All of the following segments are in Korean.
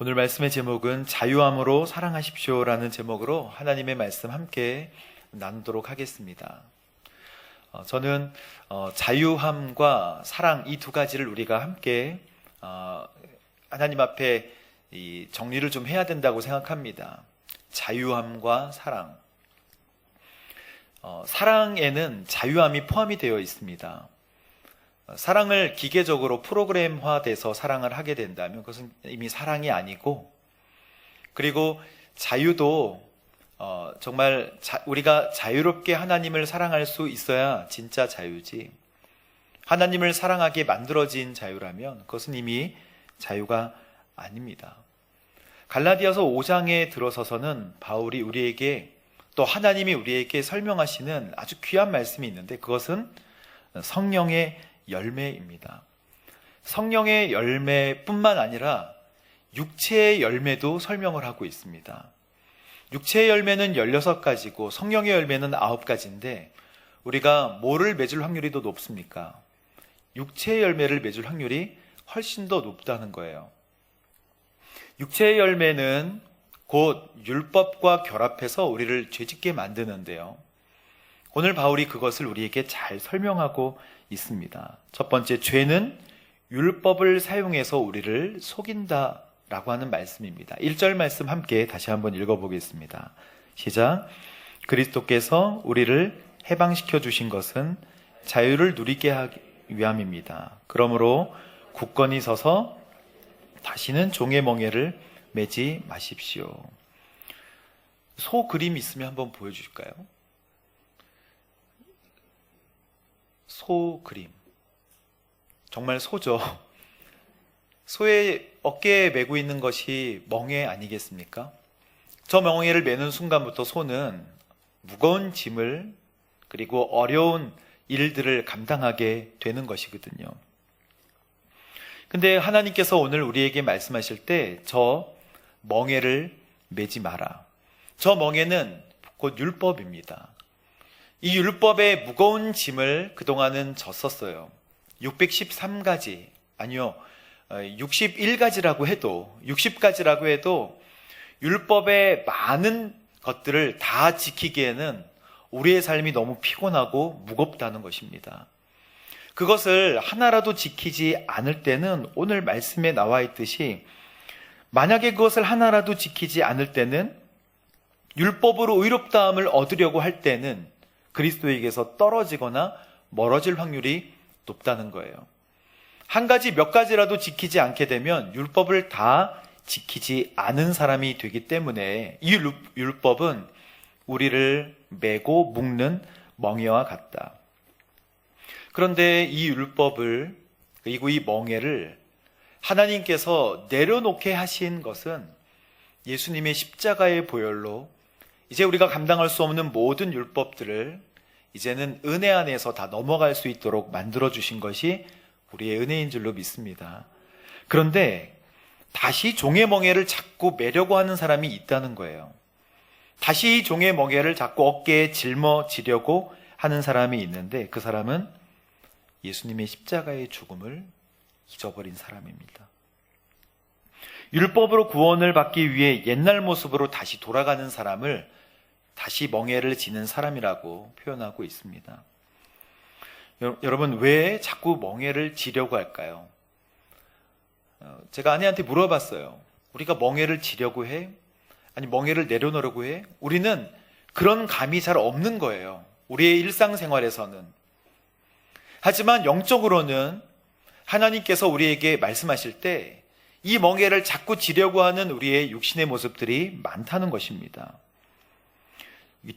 오늘 말씀의 제목은 자유함으로 사랑하십시오라는 제목으로 하나님의 말씀 함께 나누도록 하겠습니다. 저는 자유함과 사랑 이 두 가지를 우리가 함께 하나님 앞에 정리를 좀 해야 된다고 생각합니다. 자유함과 사랑. 사랑에는 자유함이 포함이 되어 있습니다. 사랑을 기계적으로 프로그램화돼서 사랑을 하게 된다면 그것은 이미 사랑이 아니고, 그리고 자유도 정말 우리가 자유롭게 하나님을 사랑할 수 있어야 진짜 자유지, 하나님을 사랑하게 만들어진 자유라면 그것은 이미 자유가 아닙니다. 갈라디아서 5장에 들어서서는 바울이 우리에게, 또 하나님이 우리에게 설명하시는 아주 귀한 말씀이 있는데, 그것은 성령의 열매입니다. 성령의 열매뿐만 아니라 육체의 열매도 설명을 하고 있습니다. 육체의 열매는 16가지고 성령의 열매는 9가지인데 우리가 뭐를 맺을 확률이 더 높습니까? 육체의 열매를 맺을 확률이 훨씬 더 높다는 거예요. 육체의 열매는 곧 율법과 결합해서 우리를 죄짓게 만드는데요, 오늘 바울이 그것을 우리에게 잘 설명하고 있습니다. 첫 번째, 죄는 율법을 사용해서 우리를 속인다 라고 하는 말씀입니다. 1절 말씀 함께 다시 한번 읽어보겠습니다. 시작. 그리스도께서 우리를 해방시켜 주신 것은 자유를 누리게 하기 위함입니다. 그러므로 굳건히 서서 다시는 종의 멍에를 매지 마십시오. 소 그림 있으면 한번 보여주실까요? 소 그림. 정말 소죠. 소의 어깨에 메고 있는 것이 멍에 아니겠습니까? 저 멍에를 매는 순간부터 소는 무거운 짐을, 그리고 어려운 일들을 감당하게 되는 것이거든요. 근데 하나님께서 오늘 우리에게 말씀하실 때 저 멍에를 매지 마라. 저 멍에는 곧 율법입니다. 이 율법의 무거운 짐을 그동안은 졌었어요. 613가지, 아니요, 61가지라고 해도, 60가지라고 해도 율법의 많은 것들을 다 지키기에는 우리의 삶이 너무 피곤하고 무겁다는 것입니다. 그것을 하나라도 지키지 않을 때는, 오늘 말씀에 나와 있듯이 만약에 그것을 하나라도 지키지 않을 때는, 율법으로 의롭다함을 얻으려고 할 때는 그리스도에게서 떨어지거나 멀어질 확률이 높다는 거예요. 한 가지, 몇 가지라도 지키지 않게 되면 율법을 다 지키지 않은 사람이 되기 때문에 이 율법은 우리를 매고 묶는 멍에와 같다. 그런데 이 율법을, 그리고 이 멍에를 하나님께서 내려놓게 하신 것은 예수님의 십자가의 보혈로 이제 우리가 감당할 수 없는 모든 율법들을 이제는 은혜 안에서 다 넘어갈 수 있도록 만들어주신 것이 우리의 은혜인 줄로 믿습니다. 그런데 다시 종의 멍에를 자꾸 매려고 하는 사람이 있다는 거예요. 다시 종의 멍에를 자꾸 어깨에 짊어지려고 하는 사람이 있는데, 그 사람은 예수님의 십자가의 죽음을 잊어버린 사람입니다. 율법으로 구원을 받기 위해 옛날 모습으로 다시 돌아가는 사람을 다시 멍에를 지는 사람이라고 표현하고 있습니다. 여러분, 왜 자꾸 멍에를 지려고 할까요? 제가 아내한테 물어봤어요. 우리가 멍에를 지려고 해? 아니, 멍에를 내려놓으려고 해? 우리는 그런 감이 잘 없는 거예요, 우리의 일상생활에서는. 하지만 영적으로는 하나님께서 우리에게 말씀하실 때 이 멍에를 자꾸 지려고 하는 우리의 육신의 모습들이 많다는 것입니다.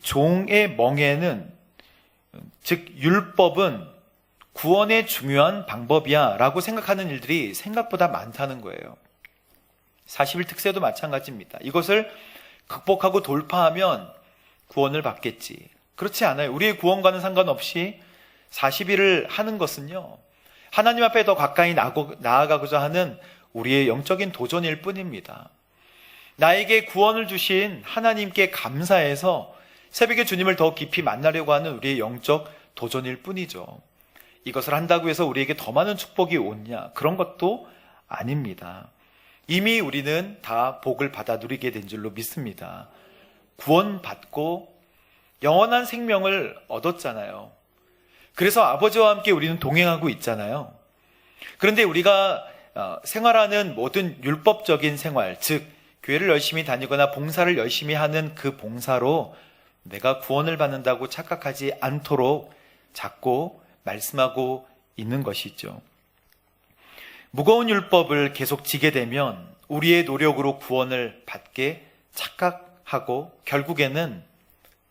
종의 멍에는, 즉 율법은 구원의 중요한 방법이야 라고 생각하는 일들이 생각보다 많다는 거예요. 40일 특세도 마찬가지입니다. 이것을 극복하고 돌파하면 구원을 받겠지. 그렇지 않아요. 우리의 구원과는 상관없이 40일을 하는 것은요, 하나님 앞에 더 가까이 나아가고자 하는 우리의 영적인 도전일 뿐입니다. 나에게 구원을 주신 하나님께 감사해서 새벽에 주님을 더 깊이 만나려고 하는 우리의 영적 도전일 뿐이죠. 이것을 한다고 해서 우리에게 더 많은 축복이 오냐? 그런 것도 아닙니다. 이미 우리는 다 복을 받아 누리게 된 줄로 믿습니다. 구원받고 영원한 생명을 얻었잖아요. 그래서 아버지와 함께 우리는 동행하고 있잖아요. 그런데 우리가 생활하는 모든 율법적인 생활, 즉 교회를 열심히 다니거나 봉사를 열심히 하는 그 봉사로 내가 구원을 받는다고 착각하지 않도록 자꾸 말씀하고 있는 것이죠. 무거운 율법을 계속 지게 되면 우리의 노력으로 구원을 받게 착각하고 결국에는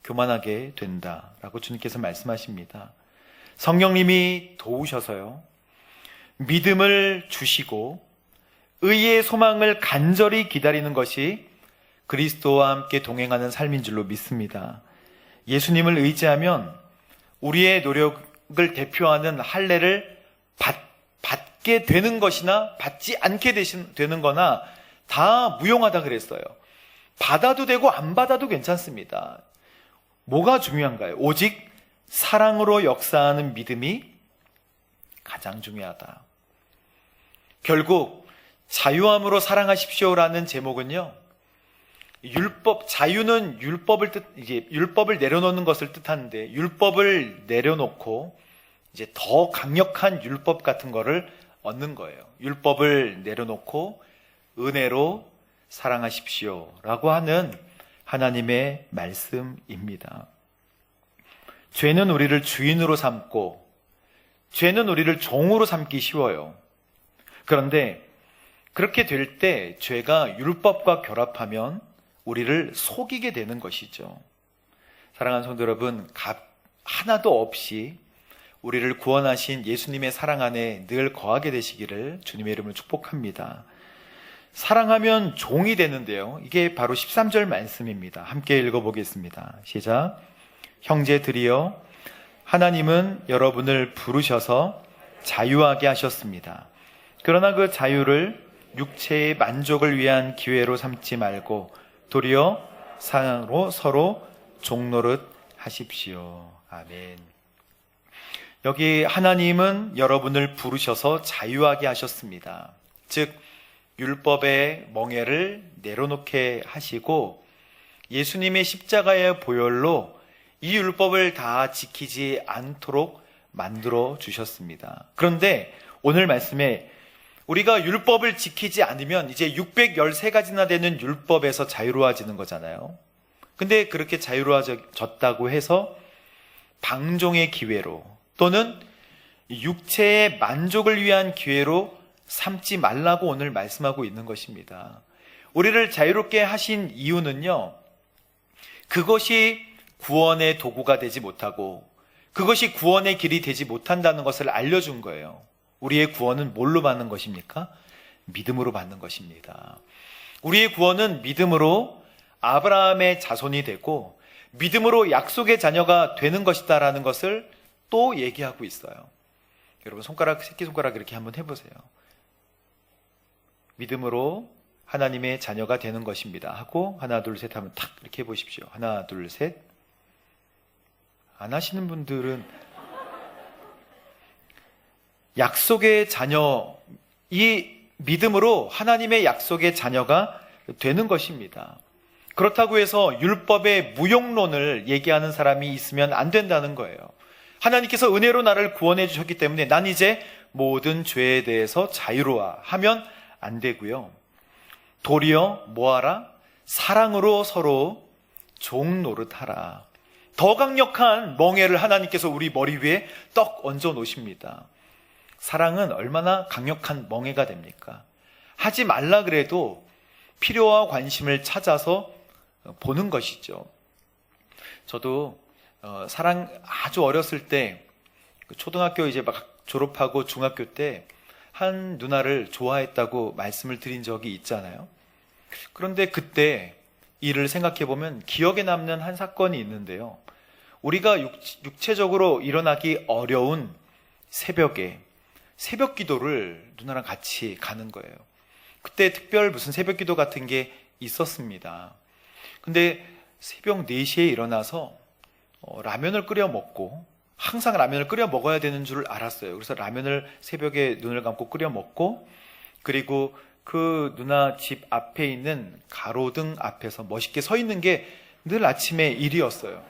교만하게 된다라고 주님께서 말씀하십니다. 성령님이 도우셔서요, 믿음을 주시고 의의 소망을 간절히 기다리는 것이 그리스도와 함께 동행하는 삶인 줄로 믿습니다. 예수님을 의지하면 우리의 노력을 대표하는 할례를 받게 되는 것이나 받지 않게 되는 거나 다 무용하다 그랬어요. 받아도 되고 안 받아도 괜찮습니다. 뭐가 중요한가요? 오직 사랑으로 역사하는 믿음이 가장 중요하다. 결국 자유함으로 사랑하십시오라는 제목은요, 자유는 율법을 내려놓는 것을 뜻하는데, 율법을 내려놓고 이제 더 강력한 율법 같은 거를 얻는 거예요. 율법을 내려놓고 은혜로 사랑하십시오라고 하는 하나님의 말씀입니다. 죄는 우리를 주인으로 삼고 죄는 우리를 종으로 삼기 쉬워요. 그런데 그렇게 될 때 죄가 율법과 결합하면 우리를 속이게 되는 것이죠. 사랑하는 성도 여러분, 하나도 없이 우리를 구원하신 예수님의 사랑 안에 늘 거하게 되시기를 주님의 이름으로 축복합니다. 사랑하면 종이 되는데요, 이게 바로 13절 말씀입니다. 함께 읽어보겠습니다. 시작. 형제들이여, 하나님은 여러분을 부르셔서 자유하게 하셨습니다. 그러나 그 자유를 육체의 만족을 위한 기회로 삼지 말고 도리어 사랑으로 서로 종노릇 하십시오. 아멘. 여기 하나님은 여러분을 부르셔서 자유하게 하셨습니다. 즉 율법의 멍에를 내려놓게 하시고 예수님의 십자가의 보혈로 이 율법을 다 지키지 않도록 만들어 주셨습니다. 그런데 오늘 말씀에 우리가 율법을 지키지 않으면 이제 613가지나 되는 율법에서 자유로워지는 거잖아요. 근데 그렇게 자유로워졌다고 해서 방종의 기회로 또는 육체의 만족을 위한 기회로 삼지 말라고 오늘 말씀하고 있는 것입니다. 우리를 자유롭게 하신 이유는요, 그것이 구원의 도구가 되지 못하고 그것이 구원의 길이 되지 못한다는 것을 알려준 거예요. 우리의 구원은 뭘로 받는 것입니까? 믿음으로 받는 것입니다. 우리의 구원은 믿음으로 아브라함의 자손이 되고 믿음으로 약속의 자녀가 되는 것이다라는 것을 또 얘기하고 있어요. 여러분 새끼손가락 이렇게 한번 해보세요. 믿음으로 하나님의 자녀가 되는 것입니다 하고 하나 둘 셋 하면 탁 이렇게 해보십시오. 하나 둘 셋. 안 하시는 분들은 약속의 자녀, 이 믿음으로 하나님의 약속의 자녀가 되는 것입니다. 그렇다고 해서 율법의 무용론을 얘기하는 사람이 있으면 안 된다는 거예요. 하나님께서 은혜로 나를 구원해 주셨기 때문에 난 이제 모든 죄에 대해서 자유로워 하면 안 되고요. 도리어 뭐하라? 사랑으로 서로 종 노릇하라. 더 강력한 멍에를 하나님께서 우리 머리 위에 떡 얹어 놓으십니다. 사랑은 얼마나 강력한 멍에가 됩니까? 하지 말라 그래도 필요와 관심을 찾아서 보는 것이죠. 저도 사랑 아주 어렸을 때 초등학교 이제 막 졸업하고 중학교 때 한 누나를 좋아했다고 말씀을 드린 적이 있잖아요. 그런데 그때 일을 생각해 보면 기억에 남는 한 사건이 있는데요. 우리가 육체적으로 일어나기 어려운 새벽에 새벽 기도를 누나랑 같이 가는 거예요. 그때 특별 무슨 새벽 기도 같은 게 있었습니다. 근데 새벽 4시에 일어나서 라면을 끓여 먹고, 항상 라면을 끓여 먹어야 되는 줄 알았어요. 그래서 라면을 새벽에 눈을 감고 끓여 먹고, 그리고 그 누나 집 앞에 있는 가로등 앞에서 멋있게 서 있는 게 늘 아침에 일이었어요.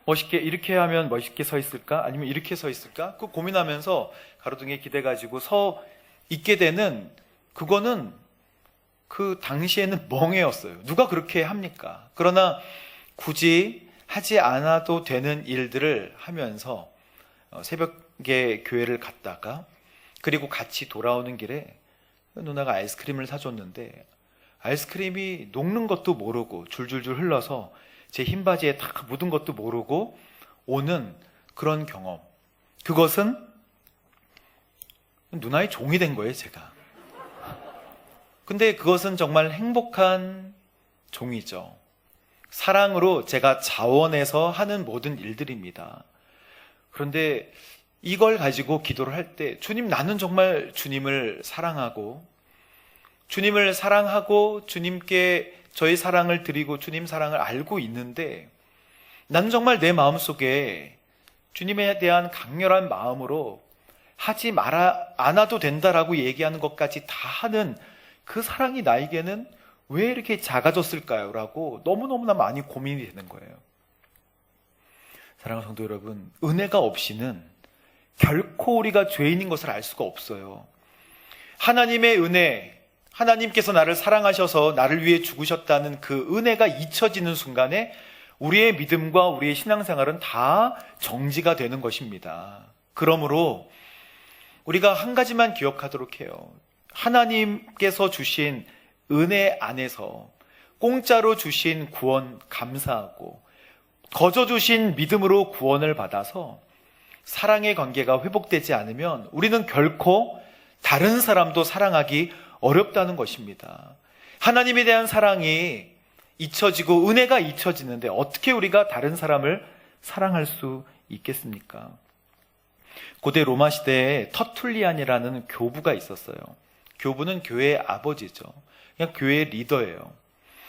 멋있게 이렇게 하면 멋있게 서 있을까? 아니면 이렇게 서 있을까? 그 고민하면서 가로등에 기대가지고 서 있게 되는, 그거는 그 당시에는 멍해였어요. 누가 그렇게 합니까? 그러나 굳이 하지 않아도 되는 일들을 하면서 새벽에 교회를 갔다가, 그리고 같이 돌아오는 길에 누나가 아이스크림을 사줬는데 아이스크림이 녹는 것도 모르고 줄줄줄 흘러서 제 흰 바지에 다 묻은 것도 모르고 오는 그런 경험. 그것은 누나의 종이 된 거예요, 제가. 근데 그것은 정말 행복한 종이죠. 사랑으로 제가 자원해서 하는 모든 일들입니다. 그런데 이걸 가지고 기도를 할 때, 주님, 나는 정말 주님을 사랑하고 주님께 저의 사랑을 드리고 주님 사랑을 알고 있는데, 나는 정말 내 마음속에 주님에 대한 강렬한 마음으로 하지 않아도 된다라고 얘기하는 것까지 다 하는 그 사랑이 나에게는 왜 이렇게 작아졌을까요? 라고 너무너무나 많이 고민이 되는 거예요. 사랑하는 성도 여러분, 은혜가 없이는 결코 우리가 죄인인 것을 알 수가 없어요. 하나님의 은혜, 하나님께서 나를 사랑하셔서 나를 위해 죽으셨다는 그 은혜가 잊혀지는 순간에 우리의 믿음과 우리의 신앙생활은 다 정지가 되는 것입니다. 그러므로 우리가 한 가지만 기억하도록 해요. 하나님께서 주신 은혜 안에서 공짜로 주신 구원 감사하고 거저 주신 믿음으로 구원을 받아서 사랑의 관계가 회복되지 않으면 우리는 결코 다른 사람도 사랑하기 어렵다는 것입니다. 하나님에 대한 사랑이 잊혀지고 은혜가 잊혀지는데 어떻게 우리가 다른 사람을 사랑할 수 있겠습니까? 고대 로마 시대에 터툴리안이라는 교부가 있었어요. 교부는 교회의 아버지죠. 그냥 교회의 리더예요.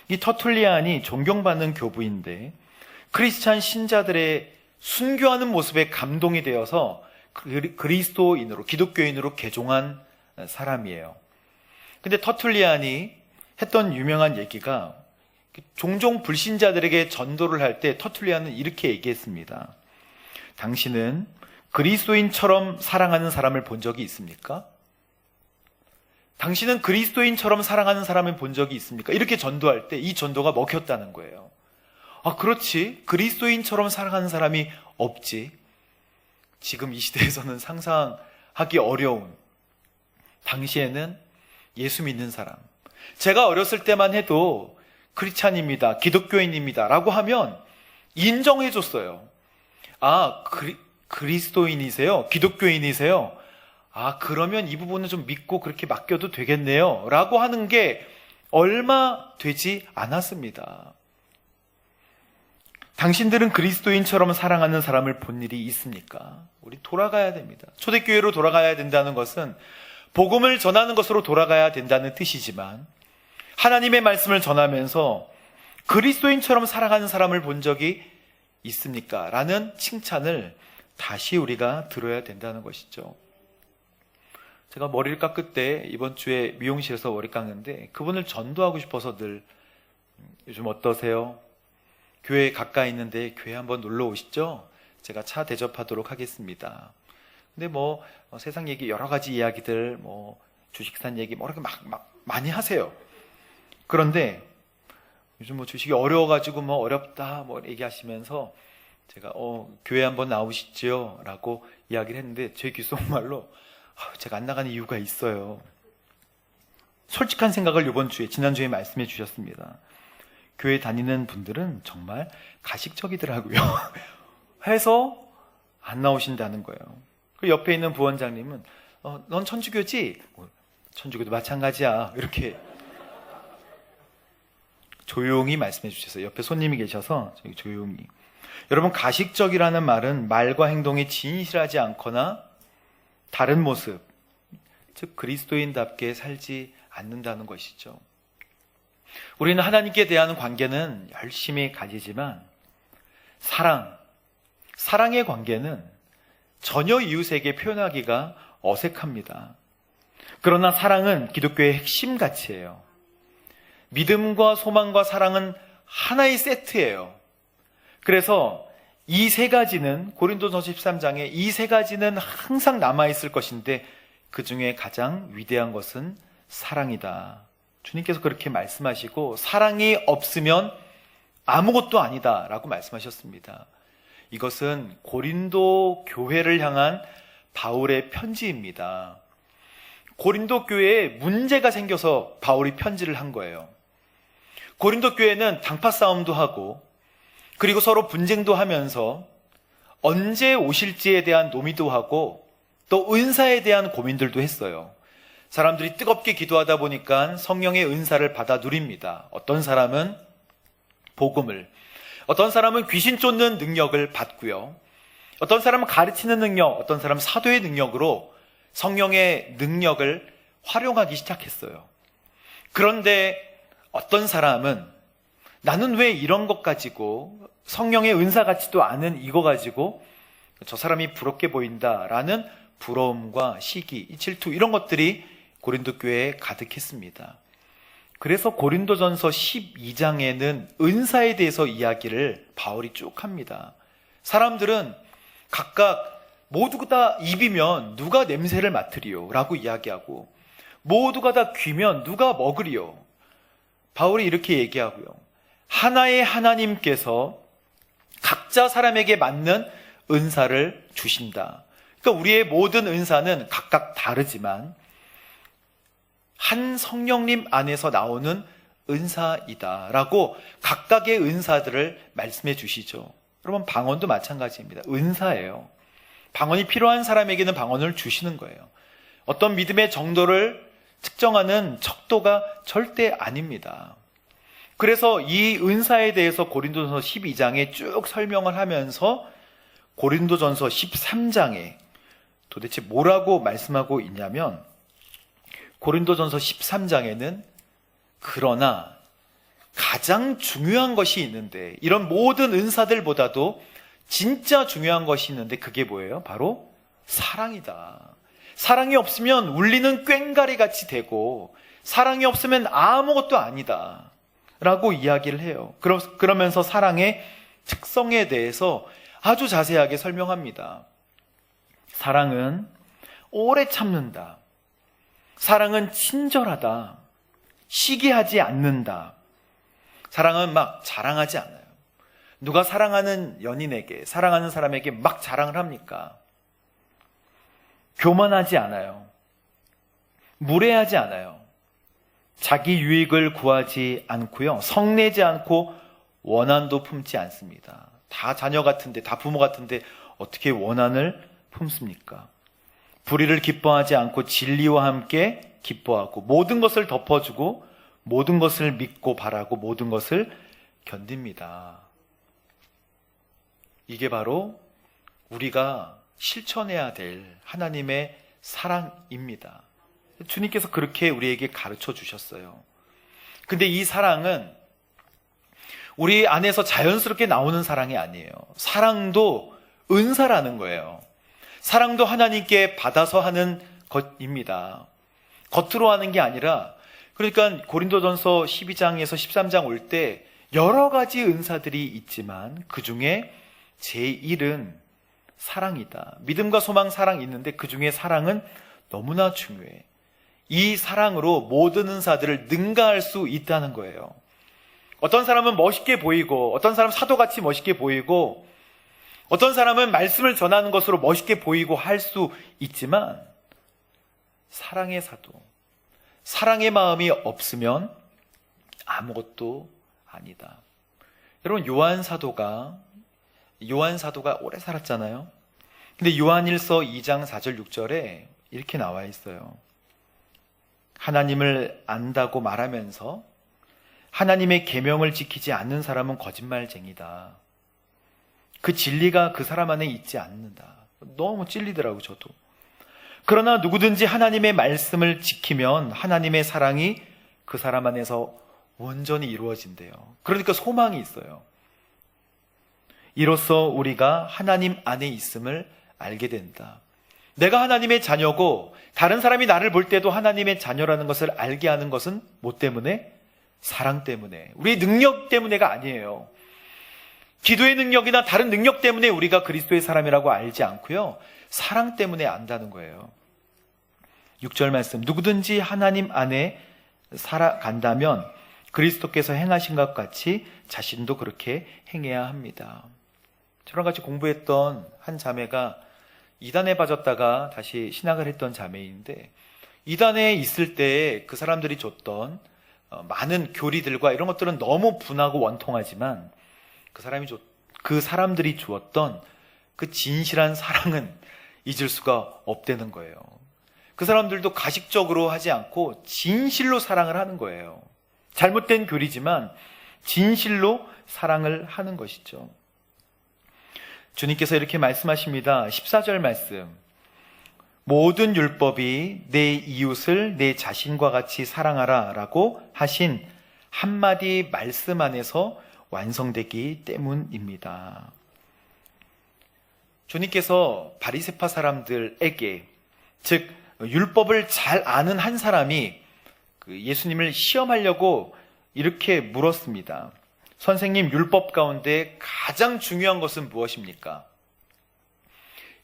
이 터툴리안이 존경받는 교부인데 크리스찬 신자들의 순교하는 모습에 감동이 되어서 그리스도인으로, 기독교인으로 개종한 사람이에요. 근데 터툴리안이 했던 유명한 얘기가, 종종 불신자들에게 전도를 할 때 터툴리안은 이렇게 얘기했습니다. 당신은 그리스도인처럼 사랑하는 사람을 본 적이 있습니까? 당신은 그리스도인처럼 사랑하는 사람을 본 적이 있습니까? 이렇게 전도할 때 이 전도가 먹혔다는 거예요. 아, 그렇지. 그리스도인처럼 사랑하는 사람이 없지. 지금 이 시대에서는 상상하기 어려운, 당시에는 예수 믿는 사람, 제가 어렸을 때만 해도 크리스찬입니다, 기독교인입니다 라고 하면 인정해 줬어요. 아, 그리스도인이세요? 기독교인이세요? 아, 그러면 이 부분은 좀 믿고 그렇게 맡겨도 되겠네요 라고 하는 게 얼마 되지 않았습니다. 당신들은 그리스도인처럼 사랑하는 사람을 본 일이 있습니까? 우리 돌아가야 됩니다. 초대교회로 돌아가야 된다는 것은 복음을 전하는 것으로 돌아가야 된다는 뜻이지만, 하나님의 말씀을 전하면서 그리스도인처럼 살아가는 사람을 본 적이 있습니까? 라는 칭찬을 다시 우리가 들어야 된다는 것이죠. 제가 머리를 깎을 때 이번 주에 미용실에서 머리 깎는데 그분을 전도하고 싶어서 늘, 요즘 어떠세요? 교회 가까이 있는데 교회 한번 놀러 오시죠? 제가 차 대접하도록 하겠습니다. 근데 세상 얘기, 여러 가지 이야기들, 주식산 얘기, 이렇게 막 많이 하세요. 그런데 요즘 주식이 어려워가지고 어렵다, 얘기하시면서 제가, 교회 한번 나오시죠? 라고 이야기를 했는데, 제 귓속말로, 제가 안 나가는 이유가 있어요. 솔직한 생각을 지난주에 말씀해 주셨습니다. 교회 다니는 분들은 정말 가식적이더라고요. 해서 안 나오신다는 거예요. 그 옆에 있는 부원장님은 넌 천주교지? 천주교도 마찬가지야. 이렇게 조용히 말씀해 주셨어요. 옆에 손님이 계셔서 저기 조용히. 여러분, 가식적이라는 말은 말과 행동이 진실하지 않거나 다른 모습, 즉 그리스도인답게 살지 않는다는 것이죠. 우리는 하나님께 대한 관계는 열심히 가지지만 사랑의 관계는 전혀 이웃에게 표현하기가 어색합니다. 그러나 사랑은 기독교의 핵심 가치예요. 믿음과 소망과 사랑은 하나의 세트예요. 그래서 이 세 가지는 고린도전서 13장에 이 세 가지는 항상 남아있을 것인데 그 중에 가장 위대한 것은 사랑이다. 주님께서 그렇게 말씀하시고 사랑이 없으면 아무것도 아니다 라고 말씀하셨습니다. 이것은 고린도 교회를 향한 바울의 편지입니다. 고린도 교회에 문제가 생겨서 바울이 편지를 한 거예요. 고린도 교회는 당파 싸움도 하고 그리고 서로 분쟁도 하면서 언제 오실지에 대한 노미도 하고 또 은사에 대한 고민들도 했어요. 사람들이 뜨겁게 기도하다 보니까 성령의 은사를 받아 누립니다. 어떤 사람은 복음을, 어떤 사람은 귀신 쫓는 능력을 받고요. 어떤 사람은 가르치는 능력, 어떤 사람은 사도의 능력으로 성령의 능력을 활용하기 시작했어요. 그런데 어떤 사람은 나는 왜 이런 것 가지고 성령의 은사 같지도 않은 이거 가지고 저 사람이 부럽게 보인다라는 부러움과 시기, 질투 이런 것들이 고린도 교회에 가득했습니다. 그래서 고린도전서 12장에는 은사에 대해서 이야기를 바울이 쭉 합니다. 사람들은 각각 모두가 다 입이면 누가 냄새를 맡으리요? 라고 이야기하고 모두가 다 귀면 누가 먹으리요? 바울이 이렇게 얘기하고요. 하나의 하나님께서 각자 사람에게 맞는 은사를 주신다. 그러니까 우리의 모든 은사는 각각 다르지만 한 성령님 안에서 나오는 은사이다라고 각각의 은사들을 말씀해 주시죠. 여러분 방언도 마찬가지입니다. 은사예요. 방언이 필요한 사람에게는 방언을 주시는 거예요. 어떤 믿음의 정도를 측정하는 척도가 절대 아닙니다. 그래서 이 은사에 대해서 고린도전서 12장에 쭉 설명을 하면서 고린도전서 13장에 도대체 뭐라고 말씀하고 있냐면 고린도전서 13장에는 그러나 가장 중요한 것이 있는데 이런 모든 은사들보다도 진짜 중요한 것이 있는데 그게 뭐예요? 바로 사랑이다. 사랑이 없으면 울리는 꽹가리 같이 되고 사랑이 없으면 아무것도 아니다 라고 이야기를 해요. 그러면서 사랑의 특성에 대해서 아주 자세하게 설명합니다. 사랑은 오래 참는다. 사랑은 친절하다. 시기하지 않는다. 사랑은 막 자랑하지 않아요. 누가 사랑하는 연인에게, 사랑하는 사람에게 막 자랑을 합니까? 교만하지 않아요. 무례하지 않아요. 자기 유익을 구하지 않고요. 성내지 않고 원한도 품지 않습니다. 다 자녀 같은데, 다 부모 같은데 어떻게 원한을 품습니까? 불의를 기뻐하지 않고 진리와 함께 기뻐하고 모든 것을 덮어주고 모든 것을 믿고 바라고 모든 것을 견딥니다. 이게 바로 우리가 실천해야 될 하나님의 사랑입니다. 주님께서 그렇게 우리에게 가르쳐 주셨어요. 근데 이 사랑은 우리 안에서 자연스럽게 나오는 사랑이 아니에요. 사랑도 은사라는 거예요. 사랑도 하나님께 받아서 하는 것입니다. 겉으로 하는 게 아니라 그러니까 고린도전서 12장에서 13장 올 때 여러 가지 은사들이 있지만 그 중에 제1은 사랑이다. 믿음과 소망, 사랑이 있는데 그 중에 사랑은 너무나 중요해. 이 사랑으로 모든 은사들을 능가할 수 있다는 거예요. 어떤 사람은 멋있게 보이고 어떤 사람은 사도같이 멋있게 보이고 어떤 사람은 말씀을 전하는 것으로 멋있게 보이고 할 수 있지만 사랑의 사도, 사랑의 마음이 없으면 아무것도 아니다. 여러분 요한 사도가 오래 살았잖아요. 근데 요한일서 2장 4절 6절에 이렇게 나와 있어요. 하나님을 안다고 말하면서 하나님의 계명을 지키지 않는 사람은 거짓말쟁이다. 그 진리가 그 사람 안에 있지 않는다. 너무 찔리더라고요, 저도. 그러나 누구든지 하나님의 말씀을 지키면 하나님의 사랑이 그 사람 안에서 온전히 이루어진대요. 그러니까 소망이 있어요. 이로써 우리가 하나님 안에 있음을 알게 된다. 내가 하나님의 자녀고 다른 사람이 나를 볼 때도 하나님의 자녀라는 것을 알게 하는 것은 뭐 때문에? 사랑 때문에. 우리의 능력 때문에가 아니에요. 기도의 능력이나 다른 능력 때문에 우리가 그리스도의 사람이라고 알지 않고요. 사랑 때문에 안다는 거예요. 6절 말씀. 누구든지 하나님 안에 살아간다면 그리스도께서 행하신 것 같이 자신도 그렇게 행해야 합니다. 저랑 같이 공부했던 한 자매가 이단에 빠졌다가 다시 신학을 했던 자매인데, 이단에 있을 때 그 사람들이 줬던 많은 교리들과 이런 것들은 너무 분하고 원통하지만 그 사람들이 주었던 그 진실한 사랑은 잊을 수가 없다는 거예요. 그 사람들도 가식적으로 하지 않고 진실로 사랑을 하는 거예요. 잘못된 교리지만 진실로 사랑을 하는 것이죠. 주님께서 이렇게 말씀하십니다. 14절 말씀. 모든 율법이 내 이웃을 내 자신과 같이 사랑하라 라고 하신 한마디 말씀 안에서 완성되기 때문입니다. 주님께서 바리새파 사람들에게, 즉 율법을 잘 아는 한 사람이 예수님을 시험하려고 이렇게 물었습니다. 선생님, 율법 가운데 가장 중요한 것은 무엇입니까?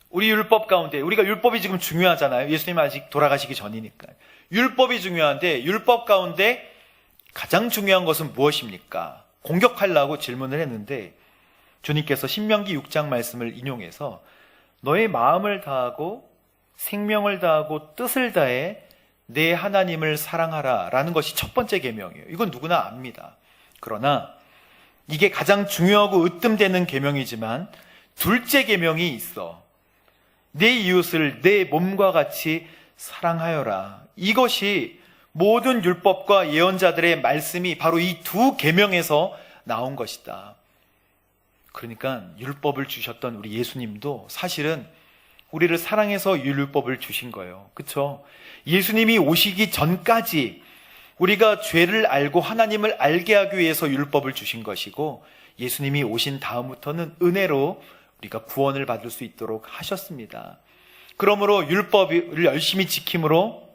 우리 율법 가운데, 우리가 율법이 지금 중요하잖아요. 예수님 아직 돌아가시기 전이니까. 율법이 중요한데 율법 가운데 가장 중요한 것은 무엇입니까? 공격하려고 질문을 했는데 주님께서 신명기 6장 말씀을 인용해서 너의 마음을 다하고 생명을 다하고 뜻을 다해 내 하나님을 사랑하라 라는 것이 첫 번째 계명이에요. 이건 누구나 압니다. 그러나 이게 가장 중요하고 으뜸되는 계명이지만 둘째 계명이 있어. 내 이웃을 내 몸과 같이 사랑하여라. 이것이 모든 율법과 예언자들의 말씀이 바로 이 두 계명에서 나온 것이다. 그러니까 율법을 주셨던 우리 예수님도 사실은 우리를 사랑해서 율법을 주신 거예요. 그렇죠? 예수님이 오시기 전까지 우리가 죄를 알고 하나님을 알게 하기 위해서 율법을 주신 것이고, 예수님이 오신 다음부터는 은혜로 우리가 구원을 받을 수 있도록 하셨습니다. 그러므로 율법을 열심히 지킴으로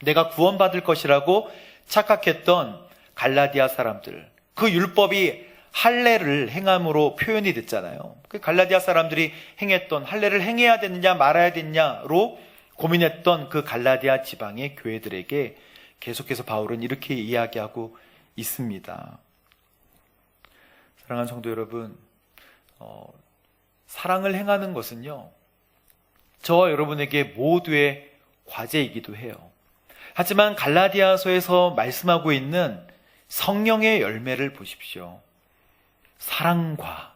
내가 구원받을 것이라고 착각했던 갈라디아 사람들, 그 율법이 할례를 행함으로 표현이 됐잖아요. 그 갈라디아 사람들이 행했던, 할례를 행해야 되느냐 말아야 되느냐로 고민했던 그 갈라디아 지방의 교회들에게 계속해서 바울은 이렇게 이야기하고 있습니다. 사랑하는 성도 여러분, 사랑을 행하는 것은요, 저와 여러분에게 모두의 과제이기도 해요. 하지만 갈라디아서에서 말씀하고 있는 성령의 열매를 보십시오. 사랑과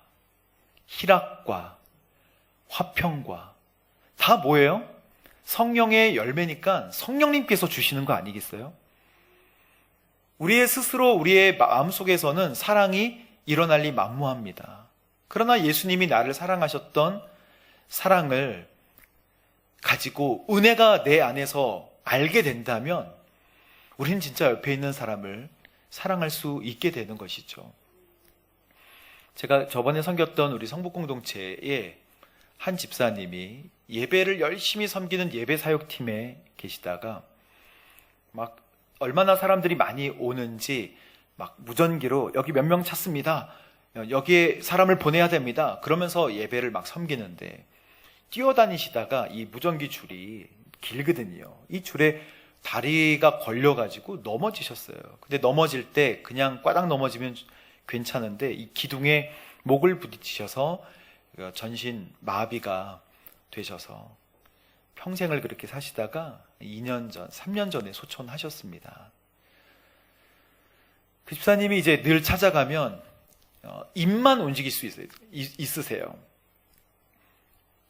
희락과 화평과 다 뭐예요? 성령의 열매니까 성령님께서 주시는 거 아니겠어요? 우리의 스스로 우리의 마음속에서는 사랑이 일어날 리 만무합니다. 그러나 예수님이 나를 사랑하셨던 사랑을 가지고 은혜가 내 안에서 알게 된다면 우리는 진짜 옆에 있는 사람을 사랑할 수 있게 되는 것이죠. 제가 저번에 섬겼던 우리 성북공동체에 한 집사님이 예배를 열심히 섬기는 예배사역팀에 계시다가 막 얼마나 사람들이 많이 오는지 막 무전기로 여기 몇 명 찼습니다. 여기에 사람을 보내야 됩니다. 그러면서 예배를 막 섬기는데 뛰어다니시다가 이 무전기 줄이 길거든요. 이 줄에 다리가 걸려가지고 넘어지셨어요. 근데 넘어질 때 그냥 꽈당 넘어지면 괜찮은데 이 기둥에 목을 부딪히셔서 전신 마비가 되셔서 평생을 그렇게 사시다가 2년 전, 3년 전에 소천하셨습니다. 그 집사님이 이제 늘 찾아가면 입만 움직일 수 있으세요.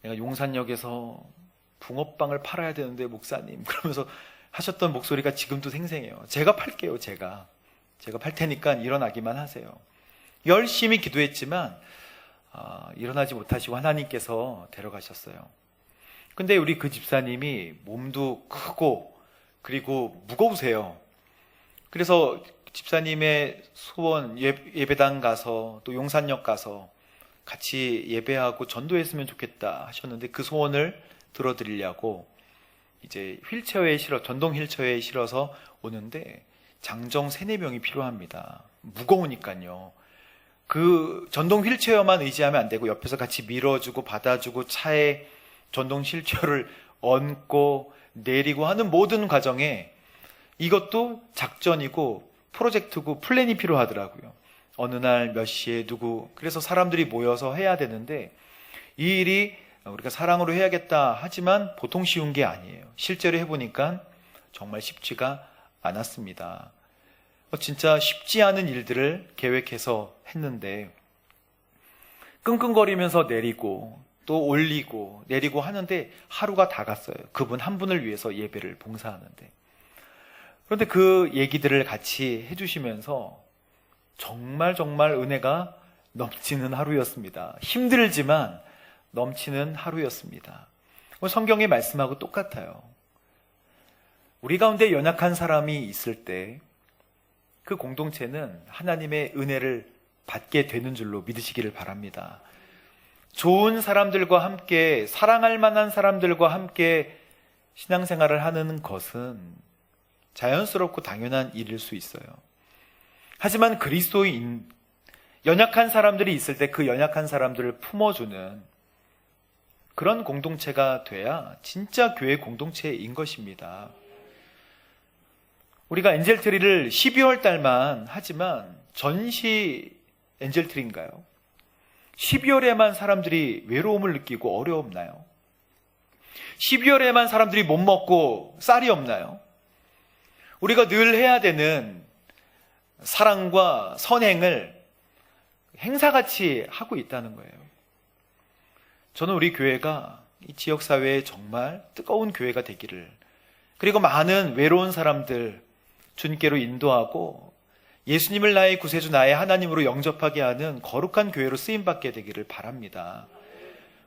내가 용산역에서 붕어빵을 팔아야 되는데 목사님, 그러면서 하셨던 목소리가 지금도 생생해요. 제가 팔게요. 제가 팔 테니까 일어나기만 하세요. 열심히 기도했지만 일어나지 못하시고 하나님께서 데려가셨어요. 근데 우리 그 집사님이 몸도 크고 그리고 무거우세요. 그래서 집사님의 소원, 예배당 가서 또 용산역 가서 같이 예배하고 전도했으면 좋겠다 하셨는데 그 소원을 들어드리려고 이제 전동 휠체어에 실어서 오는데 장정 3-4명이 필요합니다. 무거우니까요. 그 전동 휠체어만 의지하면 안 되고 옆에서 같이 밀어주고 받아주고 차에 전동 휠체어를 얹고 내리고 하는 모든 과정에 이것도 작전이고 프로젝트고 플랜이 필요하더라고요. 어느 날 몇 시에 누구, 그래서 사람들이 모여서 해야 되는데 이 일이 우리가 사랑으로 해야겠다 하지만 보통 쉬운 게 아니에요. 실제로 해보니까 정말 쉽지가 않았습니다. 진짜 쉽지 않은 일들을 계획해서 했는데 끙끙거리면서 내리고 또 올리고 내리고 하는데 하루가 다 갔어요. 그분 한 분을 위해서 예배를 봉사하는데. 그런데 그 얘기들을 같이 해주시면서 정말 은혜가 넘치는 하루였습니다. 힘들지만 넘치는 하루였습니다. 성경의 말씀하고 똑같아요. 우리 가운데 연약한 사람이 있을 때 그 공동체는 하나님의 은혜를 받게 되는 줄로 믿으시기를 바랍니다. 좋은 사람들과 함께, 사랑할 만한 사람들과 함께 신앙생활을 하는 것은 자연스럽고 당연한 일일 수 있어요. 하지만 그리스도인, 연약한 사람들이 있을 때 그 연약한 사람들을 품어주는 그런 공동체가 돼야 진짜 교회 공동체인 것입니다. 우리가 엔젤트리를 12월 달만 하지만 전시 엔젤트리인가요? 12월에만 사람들이 외로움을 느끼고 어려움나요? 12월에만 사람들이 못 먹고 쌀이 없나요? 우리가 늘 해야 되는 사랑과 선행을 행사같이 하고 있다는 거예요. 저는 우리 교회가 이 지역사회에 정말 뜨거운 교회가 되기를, 그리고 많은 외로운 사람들 주님께로 인도하고 예수님을 나의 구세주, 나의 하나님으로 영접하게 하는 거룩한 교회로 쓰임받게 되기를 바랍니다.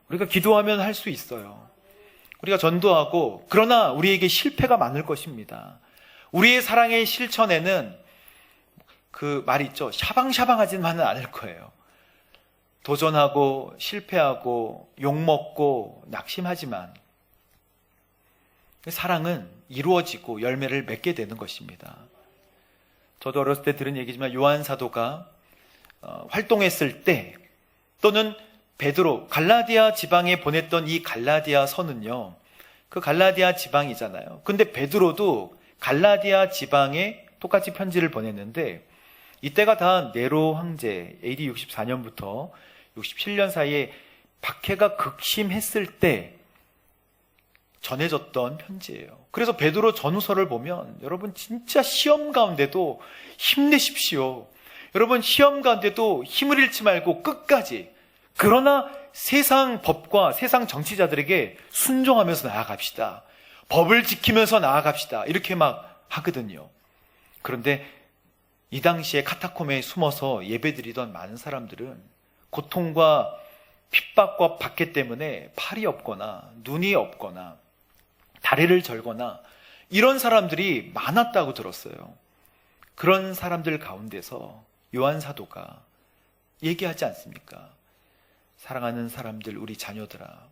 우리가 기도하면 할 수 있어요. 우리가 전도하고, 그러나 우리에게 실패가 많을 것입니다. 우리의 사랑의 실천에는 그 말 있죠. 샤방샤방하지만은 않을 거예요. 도전하고 실패하고 욕먹고 낙심하지만 사랑은 이루어지고 열매를 맺게 되는 것입니다. 저도 어렸을 때 들은 얘기지만 요한 사도가 활동했을 때, 또는 베드로 갈라디아 지방에 보냈던 이 갈라디아 서는요, 그 갈라디아 지방이잖아요. 근데 베드로도 갈라디아 지방에 똑같이 편지를 보냈는데 이때가 다 네로 황제 AD 64년부터 67년 사이에 박해가 극심했을 때 전해졌던 편지예요. 그래서 베드로 전후서를 보면 여러분 진짜 시험 가운데도 힘내십시오. 여러분 시험 가운데도 힘을 잃지 말고 끝까지, 그러나 세상 법과 세상 정치자들에게 순종하면서 나아갑시다. 법을 지키면서 나아갑시다. 이렇게 막 하거든요. 그런데 이 당시에 카타콤에 숨어서 예배드리던 많은 사람들은 고통과 핍박과 박해 때문에 팔이 없거나 눈이 없거나 다리를 절거나 이런 사람들이 많았다고 들었어요. 그런 사람들 가운데서 요한 사도가 얘기하지 않습니까? 사랑하는 사람들, 우리 자녀들아,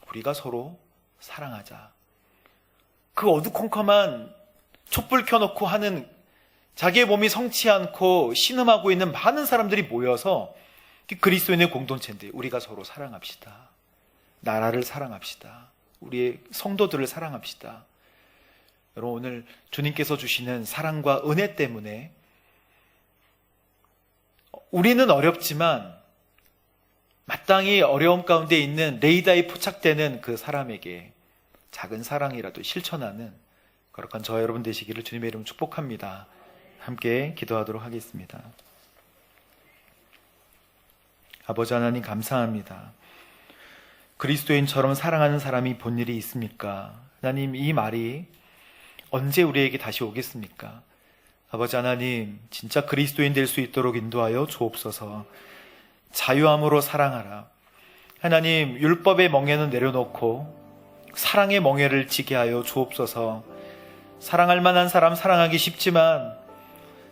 우리가 서로 사랑하자. 그 어두컴컴한 촛불 켜놓고 하는, 자기의 몸이 성치 않고 신음하고 있는 많은 사람들이 모여서 그리스도인의 공동체인데 우리가 서로 사랑합시다. 나라를 사랑합시다. 우리의 성도들을 사랑합시다. 여러분, 오늘 주님께서 주시는 사랑과 은혜 때문에 우리는 어렵지만 마땅히 어려움 가운데 있는 레이다에 포착되는 그 사람에게 작은 사랑이라도 실천하는 거룩한 저와 여러분 되시기를 주님의 이름으로 축복합니다. 함께 기도하도록 하겠습니다. 아버지 하나님, 감사합니다. 그리스도인처럼 사랑하는 사람이 본 일이 있습니까? 하나님, 이 말이 언제 우리에게 다시 오겠습니까? 아버지 하나님, 진짜 그리스도인 될 수 있도록 인도하여 주옵소서. 자유함으로 사랑하라. 하나님, 율법의 멍에는 내려놓고 사랑의 멍에를 지게 하여 주옵소서. 사랑할 만한 사람 사랑하기 쉽지만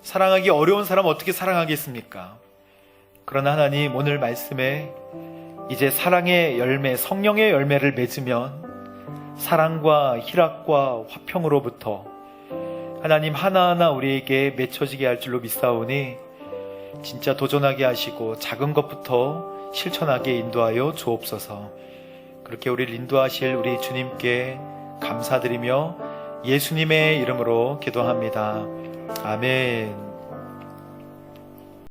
사랑하기 어려운 사람 어떻게 사랑하겠습니까? 그러나 하나님, 오늘 말씀에 이제 사랑의 열매, 성령의 열매를 맺으면 사랑과 희락과 화평으로부터 하나님 하나하나 우리에게 맺혀지게 할 줄로 믿사오니 진짜 도전하게 하시고 작은 것부터 실천하게 인도하여 주옵소서. 그렇게 우리를 인도하실 우리 주님께 감사드리며 예수님의 이름으로 기도합니다. 아멘.